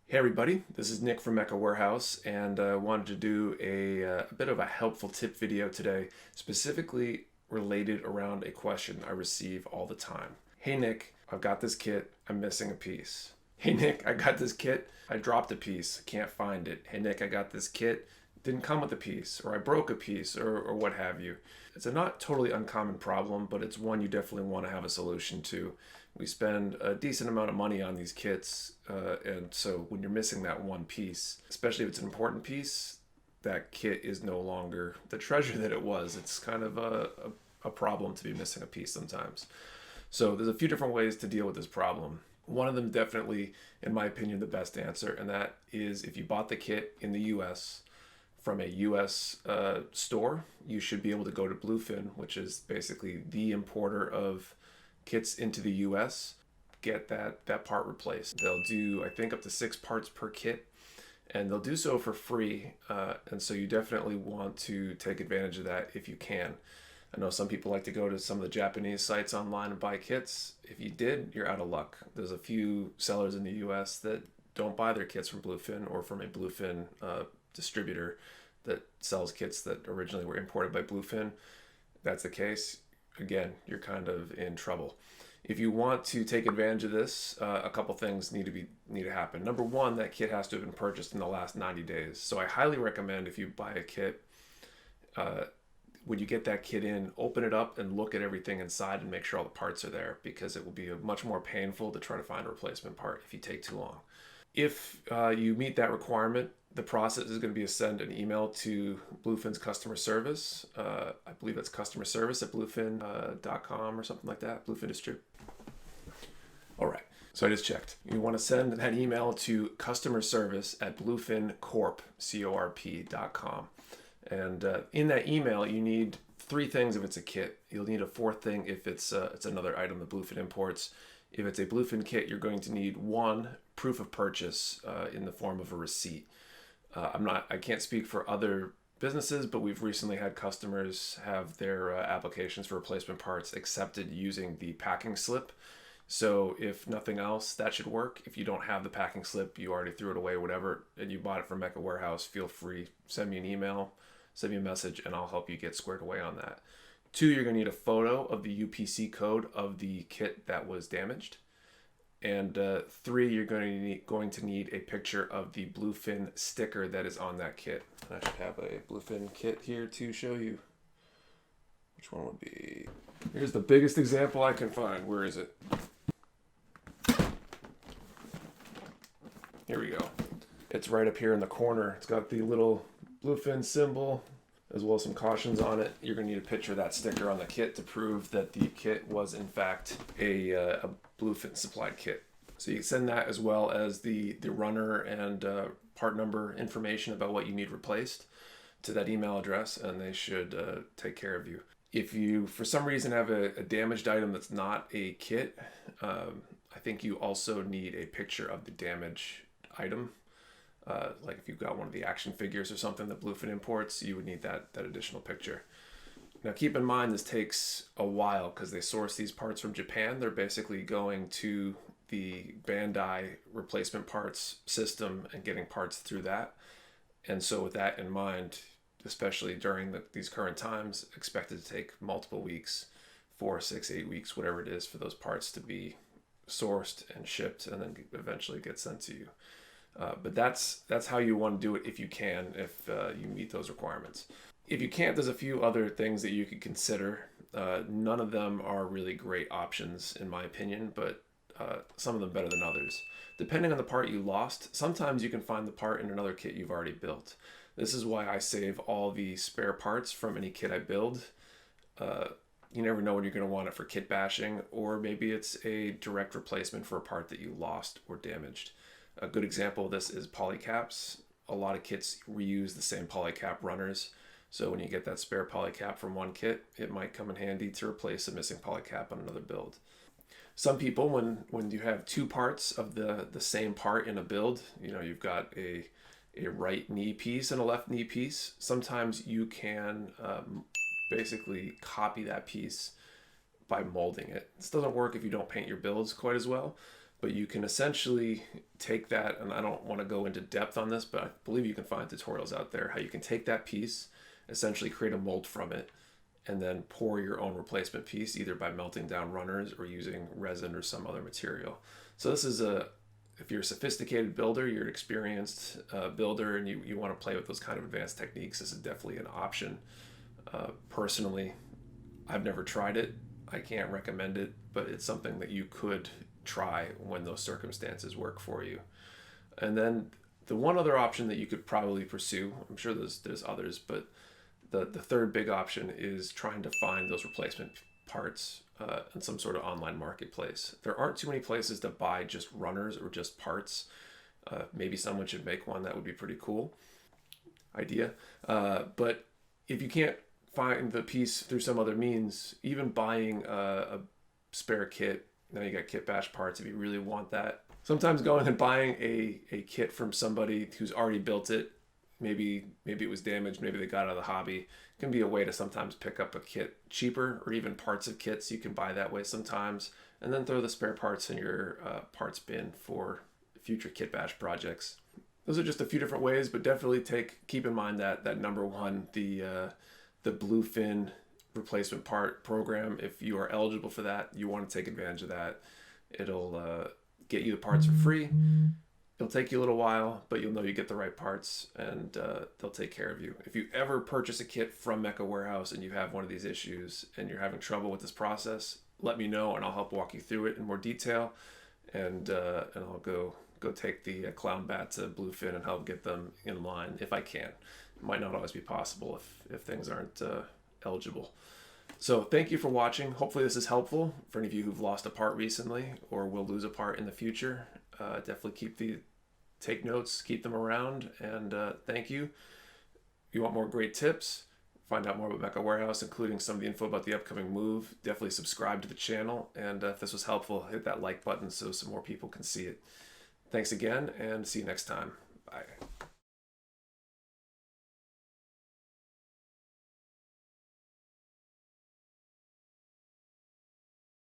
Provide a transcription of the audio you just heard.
Hey everybody, this is Nick from MechaWarehouse, and I wanted to do a bit of a helpful tip video today, specifically related around a question I receive all the time. Hey Nick, I've got this kit, I'm missing a piece. Hey Nick, I got this kit, I dropped a piece, can't find it. Hey Nick, I got this kit, didn't come with a piece, or I broke a piece, or what have you. It's a not totally uncommon problem, but it's one you definitely want to have a solution to. We spend a decent amount of money on these kits, and so when you're missing that one piece, especially if it's an important piece, that kit is no longer the treasure that it was. It's kind of a problem to be missing a piece sometimes. So there's a few different ways to deal with this problem. One of them definitely, in my opinion, the best answer, and that is if you bought the kit in the US from a US store, you should be able to go to Bluefin, which is basically the importer of kits into the US, get that part replaced. They'll do, I think, up to 6 parts per kit, and they'll do so for free. And so you definitely want to take advantage of that if you can. I know some people like to go to some of the Japanese sites online and buy kits. If you did, you're out of luck. There's a few sellers in the US that don't buy their kits from Bluefin or from a Bluefin distributor that sells kits that originally were imported by Bluefin. If that's the case, again, you're kind of in trouble. If you want to take advantage of this, a couple things need to happen. Number one, that kit has to have been purchased in the last 90 days. So I highly recommend if you buy a kit, when you get that kit in, open it up and look at everything inside and make sure all the parts are there, because it will be much more painful to try to find a replacement part if you take too long. If you meet that requirement, the process is going to be to send an email to Bluefin's customer service. I believe that's customer service at bluefin.com or something like that. Bluefin Distrib. All right. So I just checked. You want to send that email to customer service at bluefincorp.com. And in that email, you need 3 things if it's a kit. You'll need a 4th thing if it's another item that Bluefin imports. If it's a Bluefin kit, you're going to need 1 proof of purchase in the form of a receipt. I can't speak for other businesses, but we've recently had customers have their applications for replacement parts accepted using the packing slip. So if nothing else, that should work. If you don't have the packing slip, you already threw it away, whatever, and you bought it from MechaWarehouse, feel free, send me an email, send me a message, and I'll help you get squared away on that. 2, you're going to need a photo of the UPC code of the kit that was damaged. And 3, you're going to need a picture of the Bluefin sticker that is on that kit. And I should have a Bluefin kit here to show you. Which one would be? Here's the biggest example I can find. Where is it? Here we go. It's right up here in the corner. It's got the little Bluefin symbol, as well as some cautions on it. You're going to need a picture of that sticker on the kit to prove that the kit was in fact a Bluefin supplied kit. So you can send that, as well as the runner and part number information about what you need replaced, to that email address, and they should take care of you. If you, for some reason, have a damaged item that's not a kit, I think you also need a picture of the damaged item. Like if you've got one of the action figures or something that Bluefin imports, you would need that additional picture. Now keep in mind, this takes a while because they source these parts from Japan. They're basically going to the Bandai replacement parts system and getting parts through that. And so with that in mind, especially during these current times, expect it to take multiple weeks, 4, 6, 8 weeks, whatever it is, for those parts to be sourced and shipped and then eventually get sent to you. But that's how you want to do it if you can, if you meet those requirements. If you can't, there's a few other things that you could consider. None of them are really great options, in my opinion, but some of them better than others. Depending on the part you lost, sometimes you can find the part in another kit you've already built. This is why I save all the spare parts from any kit I build. You never know when you're going to want it for kit bashing, or maybe it's a direct replacement for a part that you lost or damaged. A good example of this is polycaps. A lot of kits reuse the same polycap runners. So when you get that spare polycap from one kit, it might come in handy to replace a missing polycap on another build. Some people, when you have 2 parts of the same part in a build, you've got a right knee piece and a left knee piece, sometimes you can basically copy that piece by molding it. This doesn't work if you don't paint your builds quite as well, But you can essentially take that, and I don't want to go into depth on this, but I believe you can find tutorials out there how you can take that piece, essentially create a mold from it, and then pour your own replacement piece, either by melting down runners or using resin or some other material. So this is if you're a sophisticated builder, you're an experienced builder, and you want to play with those kind of advanced techniques, this is definitely an option. Personally, I've never tried it. I can't recommend it, but it's something that you could try when those circumstances work for you. And then the one other option that you could probably pursue, I'm sure there's others, but the third big option is trying to find those replacement parts in some sort of online marketplace. There aren't too many places to buy just runners or just parts. Maybe someone should make one. That would be pretty cool idea. But if you can't find the piece through some other means, even buying a spare kit, now you got kit bash parts if you really want that. Sometimes going and buying a kit from somebody who's already built it, maybe it was damaged, maybe they got out of the hobby, can be a way to sometimes pick up a kit cheaper, or even parts of kits you can buy that way sometimes, and then throw the spare parts in your parts bin for future kit bash projects. Those are just a few different ways, but definitely keep in mind that number one, the Bluefin replacement part program. If you are eligible for that, you want to take advantage of that. It'll get you the parts for free. It'll take you a little while, but you'll know you get the right parts, and they'll take care of you. If you ever purchase a kit from MechaWarehouse and you have one of these issues and you're having trouble with this process, let me know and I'll help walk you through it in more detail. And I'll go take the clown bat to Bluefin and help get them in line if I can. It might not always be possible if things aren't eligible. So thank you for watching. Hopefully this is helpful for any of you who've lost a part recently or will lose a part in the future. Definitely take notes, keep them around, and thank you. If you want more great tips, find out more about MechaWarehouse, including some of the info about the upcoming move, definitely subscribe to the channel, and if this was helpful, hit that like button so some more people can see it. Thanks again, and see you next time. Bye.